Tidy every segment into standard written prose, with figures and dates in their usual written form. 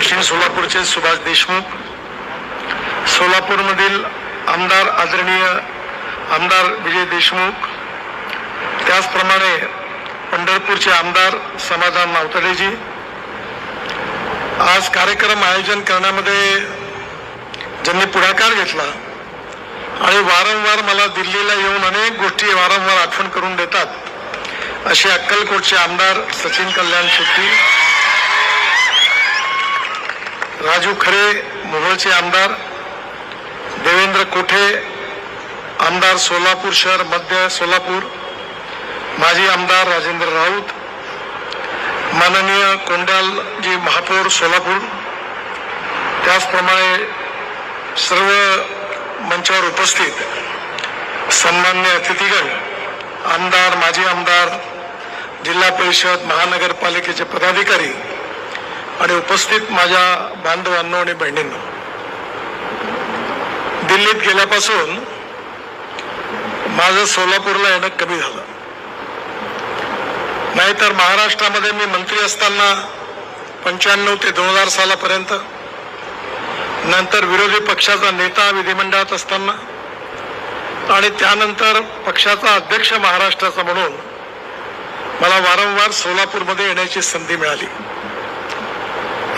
दक्षिण सोलापूरचे सुभाष देशमुख, सोलापूरमधील आमदार आदरणीय आमदार विजय देशमुख, त्याचप्रमाणे पंढरपूरचे आमदार समाधान नावतडेजी, आज कार्यक्रम आयोजन करण्यामध्ये ज्यांनी पुढाकार घेतला आणि वारंवार मला दिल्लीला येऊन अनेक गोष्टी वारंवार आठवण करून देतात असे अक्कलकोटचे आमदार सचिन कल्याण शेट्टी, राजू खरे मोहोळचे आमदार, देवेंद्र कोठे आमदार सोलापूर शहर मध्य सोलापूर, माजी आमदार राजेंद्र राऊत, माननीय कोंडालजी महापौर सोलापूर, त्याचप्रमाणे सर्व मंचावर उपस्थित सन्मान्य अतिथीगण, आमदार माजी आमदार, जिल्हा परिषद महानगरपालिकेचे पदाधिकारी आणि उपस्थित माझ्या बांधवांनो आणि बहिणींनो, दिल्लीत गेल्यापासून माझं सोलापूरला येणं कमी झालं. नाहीतर महाराष्ट्रामध्ये मी मंत्री असताना 95 ते 2000 सालापर्यंत, नंतर विरोधी पक्षाचा नेता विधिमंडळात असताना आणि त्यानंतर पक्षाचा अध्यक्ष महाराष्ट्राचा म्हणून मला वारंवार सोलापूरमध्ये येण्याची संधी मिळाली.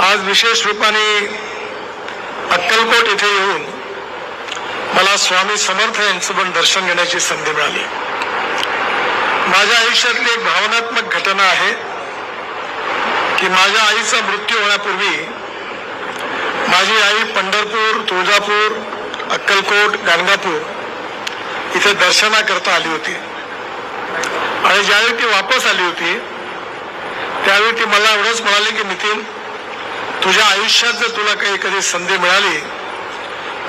आज विशेष रूपाने अक्कलकोट येथे येऊन मला स्वामी समर्थ यांचं पण दर्शन घेण्याची संधी मिळाली. माझ्या आयुष्यातली एक भावनात्मक घटना आहे की माझ्या आईचा मृत्यू होण्यापूर्वी माझी आई पंढरपूर, तुळजापूर, अक्कलकोट, गाणगापूर इथे दर्शनाकरता आली होती आणि ज्यावेळी ती वापस आली होती त्यावेळी ती मला एवढंच म्हणाली की नितीन, तुझ्या आयुष्यात जर तुला काही कधी संधी मिळाली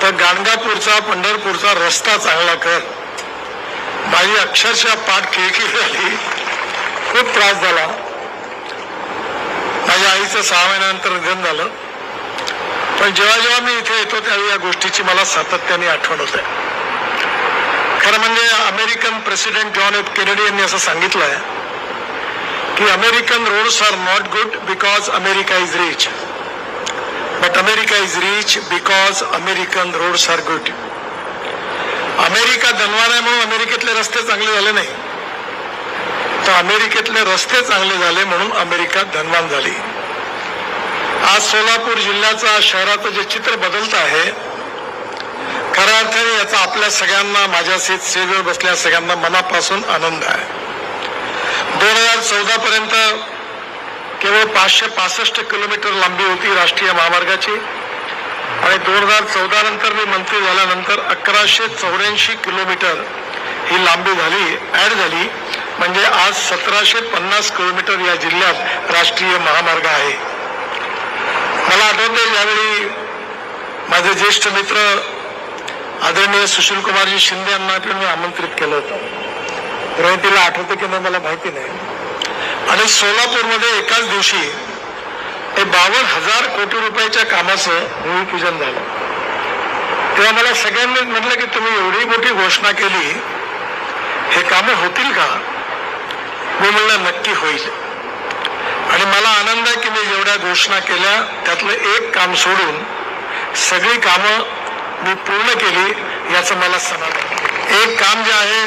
तर गाणगापूरचा पंढरपूरचा रस्ता चांगला कर. माझी अक्षरशः पाठ किळकिळ झाली, खूप त्रास झाला. माझ्या आईचं 6 महिन्यानंतर निधन झालं, पण जेव्हा जेव्हा मी इथे येतो त्यावेळी या गोष्टीची मला सातत्याने आठवण होते. खरं म्हणजे American president John F Kennedy यांनी असं सांगितलं आहे की American roads are not good because America is rich, but America is rich because American roads are good. America धनवान आहे म्हणून अमेरिकेतले रस्ते चांगले झाले नाही, तर अमेरिकेतले रस्ते चांगले झाले म्हणून अमेरिका धनवान झाली. आज सोलापूर जिल्ह्याचा शहराचं जे चित्र बदलत आहे, खऱ्या अर्थाने याचा आपल्या सगळ्यांना, माझ्या सेवेवर बसलेल्या सगळ्यांना मनापासून आनंद आहे. 2014 पर्यंत केवळ 565 किलोमीटर लांबी होती राष्ट्रीय महामार्गाची आणि 2014 नंतर मी मंत्री झाल्यानंतर 1184 किलोमीटर ही लांबी झाली, ऍड झाली. म्हणजे आज 1750 किलोमीटर या जिल्ह्यात राष्ट्रीय महामार्ग आहे. मला आठवते ज्यावेळी माझे ज्येष्ठ मित्र आदरणीय सुशील कुमारजी शिंदे यांना मी आमंत्रित केलं होतं, रोहितीला आठवते की नाही मला माहिती नाही, आणि सोलापूरमध्ये एकाच दिवशी 52,000 कोटी रुपयाच्या कामाचं भूमिपूजन झालं. तेव्हा मला सगळ्यांनी म्हटलं की तुम्ही एवढी मोठी घोषणा केली, हे कामं होतील का? मी म्हणलं नक्की होईल. आणि मला आनंद आहे की मी जेवढ्या घोषणा केल्या त्यातलं एक काम सोडून सगळी कामं मी पूर्ण केली याचं मला समाधान. एक काम जे आहे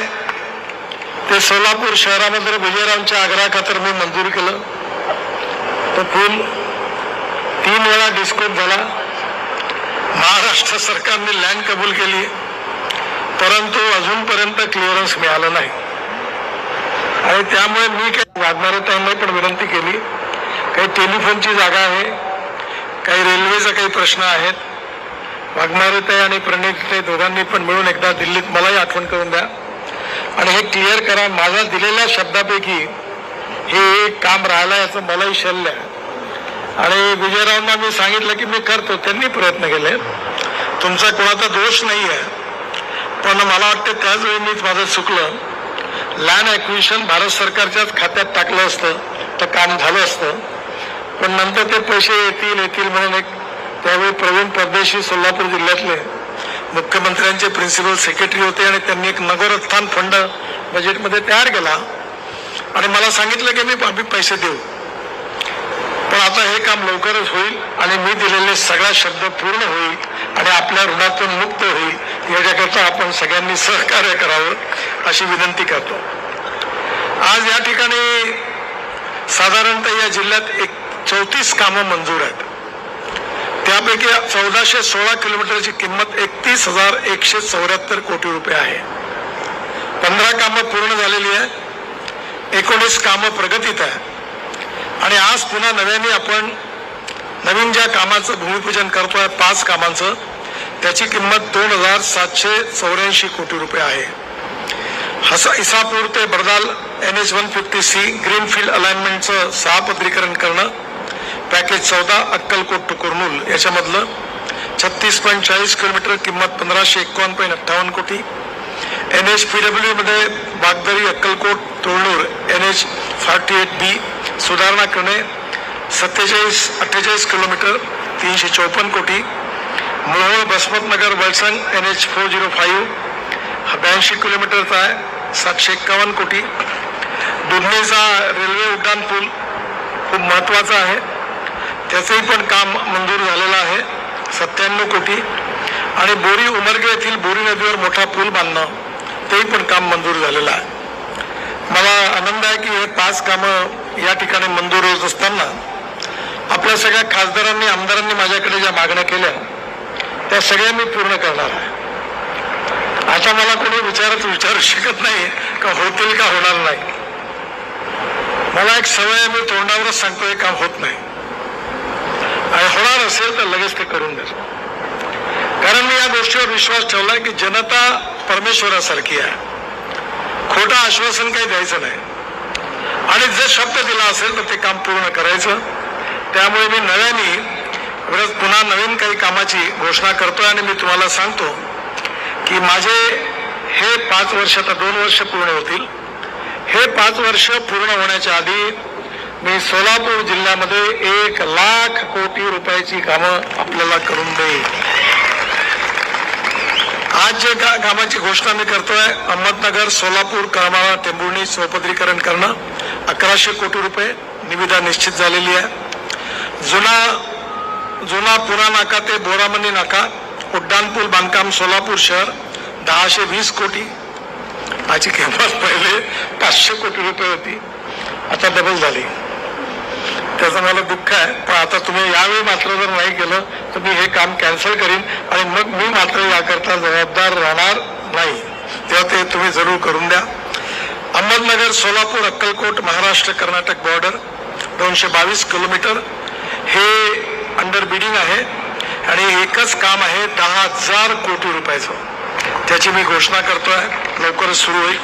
ते सोलापूर शहरामध्ये विजयरावांच्या आग्रहाखातर मी मंजूर केलं. तो पूल 3 वेळा डिस्कोट झाला. महाराष्ट्र सरकारने लँड कबूल केली, परंतु अजूनपर्यंत क्लिअरन्स मिळालं नाही. आणि त्यामुळे मी काही वाघमारेताईंना पण विनंती केली, काही टेलिफोनची जागा आहे, काही रेल्वेचा काही प्रश्न आहेत. वाघमारेताई आणि प्रणितताई दोघांनी पण मिळून एकदा दिल्लीत मलाही आठवण करून द्या आणि हे क्लिअर करा. माझ्या दिलेल्या शब्दापैकी हे एक काम राहिलं याचं मलाही शल्य आहे. आणि विजयरावांना मी सांगितलं की मी करतो, त्यांनी प्रयत्न केले. तुमचा कोणाचा दोष नाही आहे, पण मला वाटतं त्याच वेळी मीच माझं चुकलं. लँड ॲक्विजिशन भारत सरकारच्याच खात्यात टाकलं असतं तर काम झालं असतं, पण नंतर ते पैसे येतील म्हणून एक त्यावेळी प्रवीण परदेशी सोलापूर जिल्ह्यातले मुख्यमंत्र्यांचे प्रिन्सिपल सेक्रेटरी होते आणि त्यांनी एक नगरोत्थान फंड बजेटमध्ये तयार केला आणि मला सांगितलं की मी पैसे देऊ. पण पण आता हे काम लवकरच होईल आणि मी दिलेले सगळा शब्द पूर्ण होईल आणि आपल्या ऋणातून मुक्त होईल याच्याकरता आपण सगळ्यांनी सहकार्य करावं अशी विनंती करतो. आज या ठिकाणी साधारणतः या जिल्ह्यात 34 कामं मंजूर आहेत. त्यापैकी 1416 किलोमीटरची किंमत 31,174 कोटी रुपये आहे. 15 कामं पूर्ण झालेली आहे, 19 कामं प्रगतीत आहे आणि आज पुन्हा नव्याने आपण नवीन ज्या कामाचं भूमिपूजन करतोय 5 कामांचं, त्याची किंमत 2,784 कोटी रुपये आहे. इसापूर ते बरदाल NH 150C ग्रीनफील्ड अलाइनमेंटचं 6 पत्रीकरण करणं, पॅकेज 14 अक्कलकोट टू कुर्नूल याच्यामधलं 36.40 किलोमीटर किंमत 1,551.58 कोटी. NH PW मध्ये बागदरी अक्कलकोट तुळणूर NH 48B सुधारणा करणे 48 किलोमीटर 354 कोटी. मोहोळ बसमतनगर वलसंग NH 405 82 किलोमीटरचा आहे 751 कोटी. दुधनीचा रेल्वे उड्डाण पूल खूप महत्वाचा आहे, त्याचंही पण काम मंजूर झालेलं आहे 97 कोटी. आणि बोरी उमरगे येथील बोरी नदीवर मोठा पूल बांधणं तेही पण काम मंजूर झालेलं आहे. मला आनंद आहे की हे 5 कामं या ठिकाणी मंजूर होत असताना आपल्या सगळ्या खासदारांनी आमदारांनी माझ्याकडे ज्या मागण्या केल्या त्या सगळ्या मी पूर्ण करणार आहे. आता मला कोणी विचारू शकत नाही का होतील का होणार नाही. मला एक सवय आहे, मी तोंडावरच सांगतो हे काम होत नाही आणि होणार असेल तर लगेच ते करून देतो. कारण मी या गोष्टीवर विश्वास ठेवलाय की जनता परमेश्वरासारखी आहे. खोटं आश्वासन काही द्यायचं नाही आणि जे शब्द दिला असेल तर ते काम पूर्ण करायचं. त्यामुळे मी नव्याने पुन्हा नवीन काही कामाची घोषणा करतोय आणि मी तुम्हाला सांगतो की माझे हे 5 वर्ष, आता 2 वर्ष पूर्ण होतील. हे 5 वर्ष पूर्ण होण्याच्या आधी मी सोलापूर जिल्ह्यामध्ये 1,00,000 कोटी रुपयाची कामं आपल्याला करून देईन. आज जे कामाची घोषणा मी करतोय, अहमदनगर, सोलापूर, करमाळा, टेंभुर्णी चौपदरीकरण करणं 1100 कोटी रुपये निविदा निश्चित झालेली आहे. जुना पुणा नाका ते बोरामणी नाका उड्डाणपूल बांधकाम सोलापूर शहर 1020 कोटी. माझी किंमत पहिले 500 कोटी रुपये होती, आता डबल झाली. त्याचं मला दुःख आहे, पण आता तुम्ही यावेळी मात्र जर नाही केलं तर मी हे काम कॅन्सल करीन आणि मग मी मात्र याकरता जबाबदार राहणार नाही. तेव्हा ते तुम्ही जरूर करून द्या. अहमदनगर, सोलापूर, अक्कलकोट, महाराष्ट्र कर्नाटक बॉर्डर 222 किलोमीटर हे अंडर बिडिंग आहे आणि एकच काम आहे 10,000 कोटी रुपयाचं. त्याची मी घोषणा करतोय, लवकरच सुरू होईल.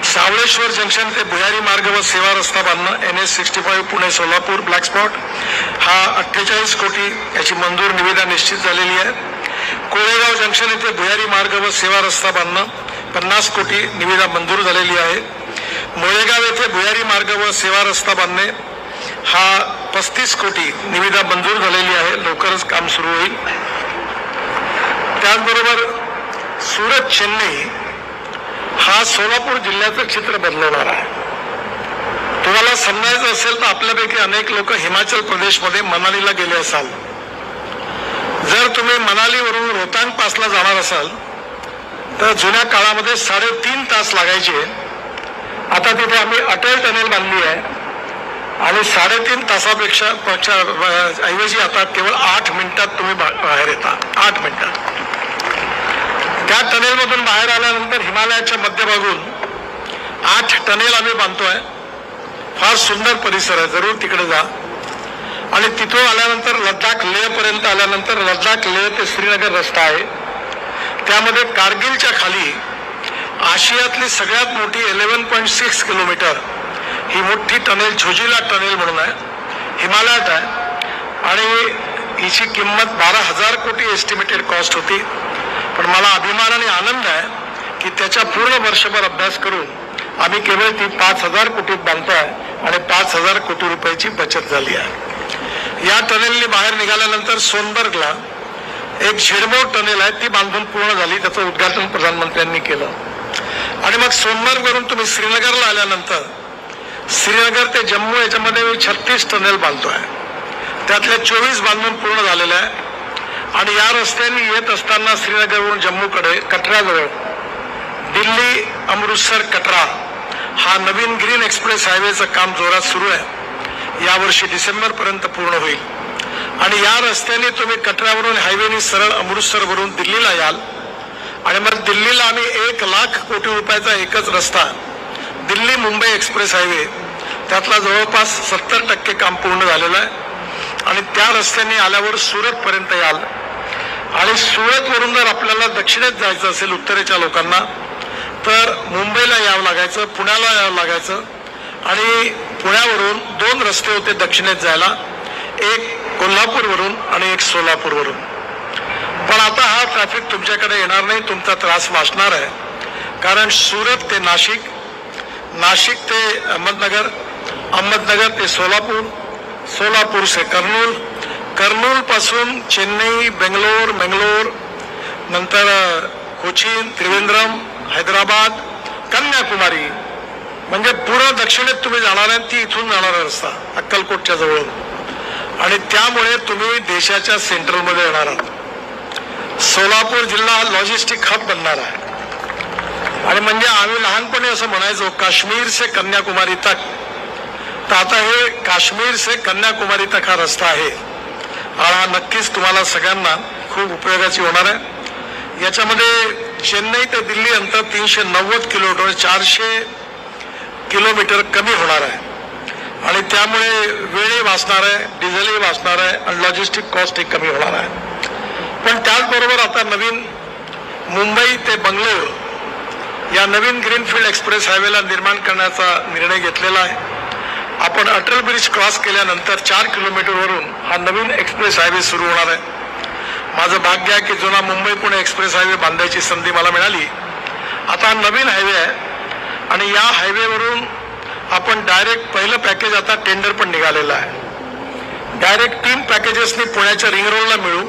सावळेश्वर जंक्शन ते भुयारी मार्ग व सेवा रस्ता बांधणं NH 65 Pune Solapur black spot हा 48 कोटी याची मंजूर निविदा निश्चित झालेली आहे. कोळेगाव जंक्शन येथे भुयारी मार्ग व सेवा रस्ता बांधणं 50 कोटी निविदा मंजूर झालेली आहे. मोळेगाव येथे भुयारी मार्ग व सेवा रस्ता बांधणे हा 35 कोटी निविदा मंजूर झालेली आहे, लवकरच काम सुरू होईल. त्याचबरोबर सुरत चेन्नई हा सोलापूर जिल्ह्याचं चित्र बदलवणार आहे. तुम्हाला समजायचं असेल तर आपल्यापैकी अनेक लोक हिमाचल प्रदेशमध्ये मनालीला गेले असाल. जर तुम्ही मनालीवरून रोहतांग पासला जाणार असाल तर जुन्या काळामध्ये 3.5 तास लागायचे. आता तिथे आम्ही अटल टनेल बांधली आहे आणि 3.5 तासापेक्षा ऐवजी आता केवळ 8 मिनिटात तुम्ही बाहेर येता. 8 मिनिटात. त्या टनेलमधून बाहेर आल्यानंतर हिमालयाच्या मध्यभागून 8 टनेल आम्ही बांधतोय. फार सुंदर परिसर आहे, जरूर तिकडे जा. आणि तिथून आल्यानंतर लडाख लेह पर्यंत आल्यानंतर लडाख लेह ते श्रीनगर रस्ता आहे. त्यामध्ये कारगिलच्या खाली आशियातली सगळ्यात मोठी 11.6 किलोमीटर ही मोठी टनेल झोजिला टनेल म्हणून आहे, हिमालयात आहे आणि हिची किंमत 12,000 कोटी एस्टिमेटेड कॉस्ट होती. पण मला अभिमान आणि आनंद आहे की त्याच्या पूर्ण वर्षभर अभ्यास करून आम्ही केवळ ती 5,000 कोटीत बांधतोय आणि 5,000 कोटी रुपयाची बचत झाली आहे. या टनेलने बाहेर निघाल्यानंतर सोनबर्गला एक झेडमोड टनेल आहे, ती बांधून पूर्ण झाली. त्याचं उद्घाटन प्रधानमंत्र्यांनी केलं. आणि मग सोनबर्गवरून तुम्ही श्रीनगरला आल्यानंतर श्रीनगर ते जम्मू याच्यामध्ये मी 36 टनेल बांधतोय. त्यातल्या 24 बांधून पूर्ण झालेल्या आहे. आणि या रस्त्याने येत असताना श्रीनगरवरून जम्मूकडे कटराजवळ दिल्ली अमृतसर कटरा हा नवीन ग्रीन एक्सप्रेस हायवेचं काम जोरात सुरू आहे. यावर्षी डिसेंबरपर्यंत पूर्ण होईल. आणि या रस्त्याने तुम्ही कटरावरून हायवेने सरळ अमृतसरवरून दिल्लीला याल. आणि मग दिल्लीला आम्ही 1,00,000 कोटी रुपयाचा एकच रस्ता दिल्ली मुंबई एक्सप्रेस हायवे त्यातला जवळपास 70% काम पूर्ण झालेलं आहे. आणि त्या रस्त्याने आल्यावर सुरतपर्यंत याल. आणि सुरतवरून जर आपल्याला दक्षिणेत जायचं असेल उत्तरेच्या लोकांना तर मुंबईला यावं लागायचं, पुण्याला यावं लागायचं. आणि पुण्यावरून 2 रस्ते होते दक्षिणेत जायला, एक कोल्हापूरवरून आणि एक सोलापूरवरून. पण आता हा ट्रॅफिक तुमच्याकडे येणार नाही, तुमचा त्रास वाचणार आहे. कारण सुरत ते नाशिक, नाशिक ते अहमदनगर, अहमदनगर ते सोलापूर, सोलापूर से कर्नूल, कर्नूल पासून चेन्नई, बेंगलोर, मंगलोर, नंतर कोचीन, त्रिवेंद्रम, हैदराबाद, कन्याकुमारी, म्हणजे पूर्ण दक्षिणेत तुम्ही जाणार आहे. ती इथून जाणारा रस्ता अक्कलकोटच्या जवळ. आणि त्यामुळे तुम्ही देशाच्या सेंट्रलमध्ये येणार आहात. सोलापूर जिल्हा लॉजिस्टिक हब बनणार आहे. आणि म्हणजे आम्ही लहानपणी असं म्हणायचो काश्मीर से कन्याकुमारी तक, तर आता हे काश्मीर से कन्याकुमारी तक हा रस्ता आहे. हा नक्कीच तुम्हाला सगळ्यांना खूप उपयोगाची होणार आहे. याच्यामध्ये चेन्नई ते दिल्ली अंतर 390 किलोमीटर, 400 किलोमीटर कमी होणार आहे. आणि त्यामुळे वेळही वाचणार आहे, डिझेलही वाचणार आहे आणि लॉजिस्टिक कॉस्टही कमी होणार आहे. पण त्याचबरोबर आता नवीन मुंबई ते बंगलोर या नवीन ग्रीनफील्ड एक्सप्रेस हायवेला निर्माण करण्याचा निर्णय घेतलेला आहे. आपण अटल ब्रिज क्रॉस केल्यानंतर 4 किलोमीटरवरून हा नवीन एक्सप्रेस हायवे सुरू होणार आहे. माझं भाग्य आहे की जुना मुंबई पुणे एक्सप्रेस हायवे बांधायची संधी मला मिळाली. आता नवीन हायवे आहे आणि या हायवेवरून आपण डायरेक्ट पहिलं पॅकेज आता टेंडर पण निघालेलं आहे. डायरेक्ट 3 पॅकेजेसनी पुण्याच्या रिंग रोडला मिळू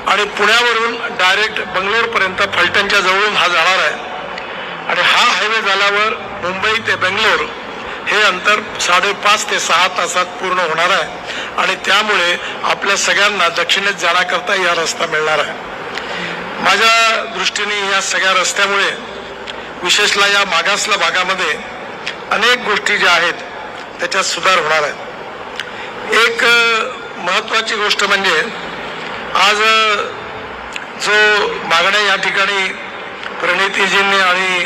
आणि पुण्यावरून डायरेक्ट बंगलोरपर्यंत फलटणच्या जवळून हा जाणार आहे. आणि हा हायवे झाल्यावर मुंबई ते बेंगलोर हे अंतर 5.5 ते 6 तासात पूर्ण होणार आहे. आणि त्यामुळे आपल्या सगळ्यांना दक्षिणेत जाण्याकरता हा रस्ता मिळणार आहे. माझ्या दृष्टीने या सगळ्या रस्त्यामुळे विशेषतः या मागासल्या भागामध्ये अनेक गोष्टी ज्या आहेत त्याच्यात सुधार होणार आहे. एक महत्त्वाची गोष्ट म्हणजे आज जो मागण्या या ठिकाणी प्रणितीजींनी आणि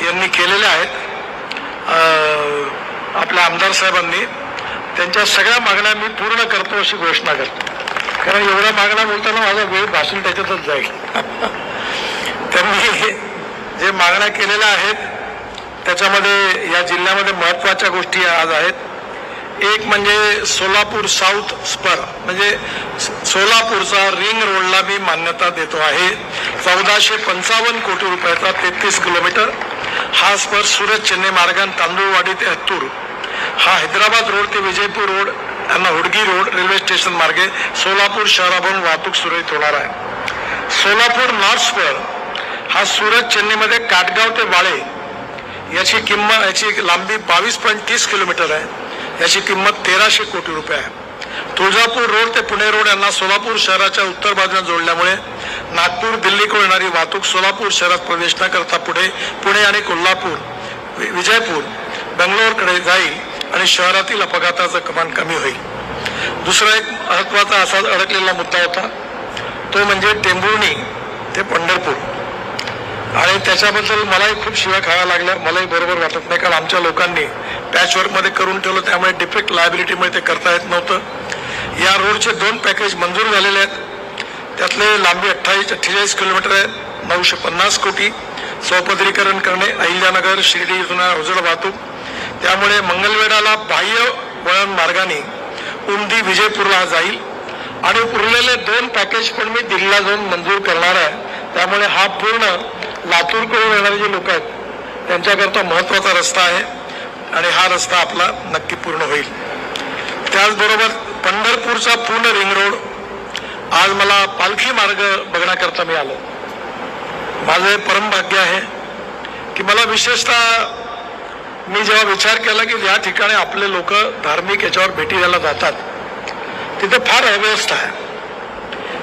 यांनी केलेल्या आहेत आपल्या आमदार साहेबांनी, त्यांच्या सगळ्या मागण्या मी पूर्ण करतो अशी घोषणा करतो. कारण एवढ्या मागण्या बोलताना माझा वेळ भाषण त्याच्यातच जाईल. त्यांनी जे मागण्या केलेल्या आहेत त्याच्यामध्ये या जिल्ह्यामध्ये महत्त्वाच्या गोष्टी आज आहेत. एक म्हणजे सोलापूर साऊथ स्पर, म्हणजे सोलापूरचा रिंग रोडला मी मान्यता देतो आहे. 1455 कोटी रुपयाचा 33 किलोमीटर हा स्पर सुरत चेन्नई मार्गाने तांदूळवाडी ते हत्तूर, हा हैदराबाद रोड ते विजयपूर रोड यांना हुडगी रोड रेल्वे स्टेशन मार्गे सोलापूर शहरावरून वाहतूक सुरळीत होणार आहे. सोलापूर नॉर्थ स्पर हा सुरत चेन्नईमध्ये काटगाव ते वाळे याची लांबी 22.30 किलोमीटर आहे. याची किंमत 1300 कोटी रुपये आहे. तुळजापूर रोड ते पुणे रोड यांना सोलापूर शहराच्या उत्तर बाजूने जोडल्यामुळे नागपूर दिल्लीकडे येणारी वाहतूक सोलापूर शहरात प्रवेश न करता पुणे आणि कोल्हापूर विजयपूर बेंगलोरकडे जाईल आणि शहरातील अपघाताचं प्रमाण कमी होईल. दुसरा एक महत्त्वाचा असा अडकलेला मुद्दा होता तो म्हणजे टेंभुर्णी ते पंढरपूर. आणि त्याच्याबद्दल मलाही खूप शिव्या खाव्या लागल्या. मलाही बरोबर वाटत नाही, कारण आमच्या लोकांनी पॅचवर्कमध्ये करून ठेवलं, त्यामुळे डिफेक्ट लायबिलिटीमुळे ते करता येत नव्हतं. या रोडचे 2 पॅकेज मंजूर झालेले आहेत. त्यातले लांबी 48 किलोमीटर आहे, 950 कोटी. चौपदरीकरण करणे, अहिल्यानगर शिर्डी इथून अवजड वाहतूक, त्यामुळे मंगलवेढाला बाह्य वळण मार्गाने उमदी विजयपूरला जाईल. आणि उरलेले 2 पॅकेज पण मी दिल्लीला जाऊन मंजूर करणार आहे. त्यामुळे हा पूर्ण लातूरकडून येणारे जे लोक आहेत त्यांच्याकरता महत्त्वाचा रस्ता आहे आणि हा रस्ता आपला नक्की पूर्ण होईल. त्याचबरोबर पंढरपूरचा पूर्ण रिंग रोड आज मला पालखी मार्ग बघण्याकरता मी आलो. माझं परम भाग्य आहे की मला विशेषतः मी जेव्हा विचार केला की या ठिकाणी आपले लोक धार्मिक याच्यावर भेटी द्यायला जातात तिथे फार अव्यवस्था आहे.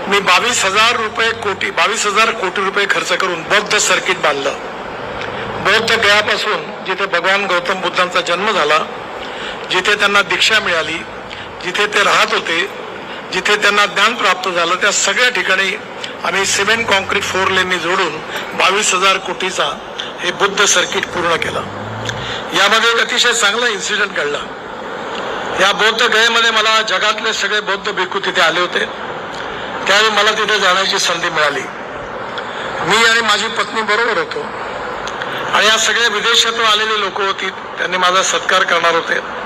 मी 22,000 कोटी रुपये खर्च करून बौद्ध सर्किट बांधलं. बौद्ध गयापासून जिथे भगवान गौतम बुद्धांचा जन्म झाला, जिथे त्यांना दीक्षा मिळाली, जिथे ते राहत होते, जिथे त्यांना ज्ञान प्राप्त झालं, त्या सगळ्या ठिकाणी आम्ही सिमेंट कॉन्क्रीट 4 लेननी जोडून 22,000 कोटीचा हे बुद्ध सर्किट पूर्ण केलं. यामध्ये एक अतिशय चांगला इन्सिडेंट घडला. या बौद्ध गयेमध्ये मला जगातले सगळे बौद्ध भिक्खू तिथे आले होते. त्यावेळी मला तिथे जाण्याची संधी मिळाली. मी आणि माझी पत्नी बरोबर होतो आणि या सगळ्या विदेशातून आलेली लोक होती. त्यांनी माझा सत्कार करणार होते.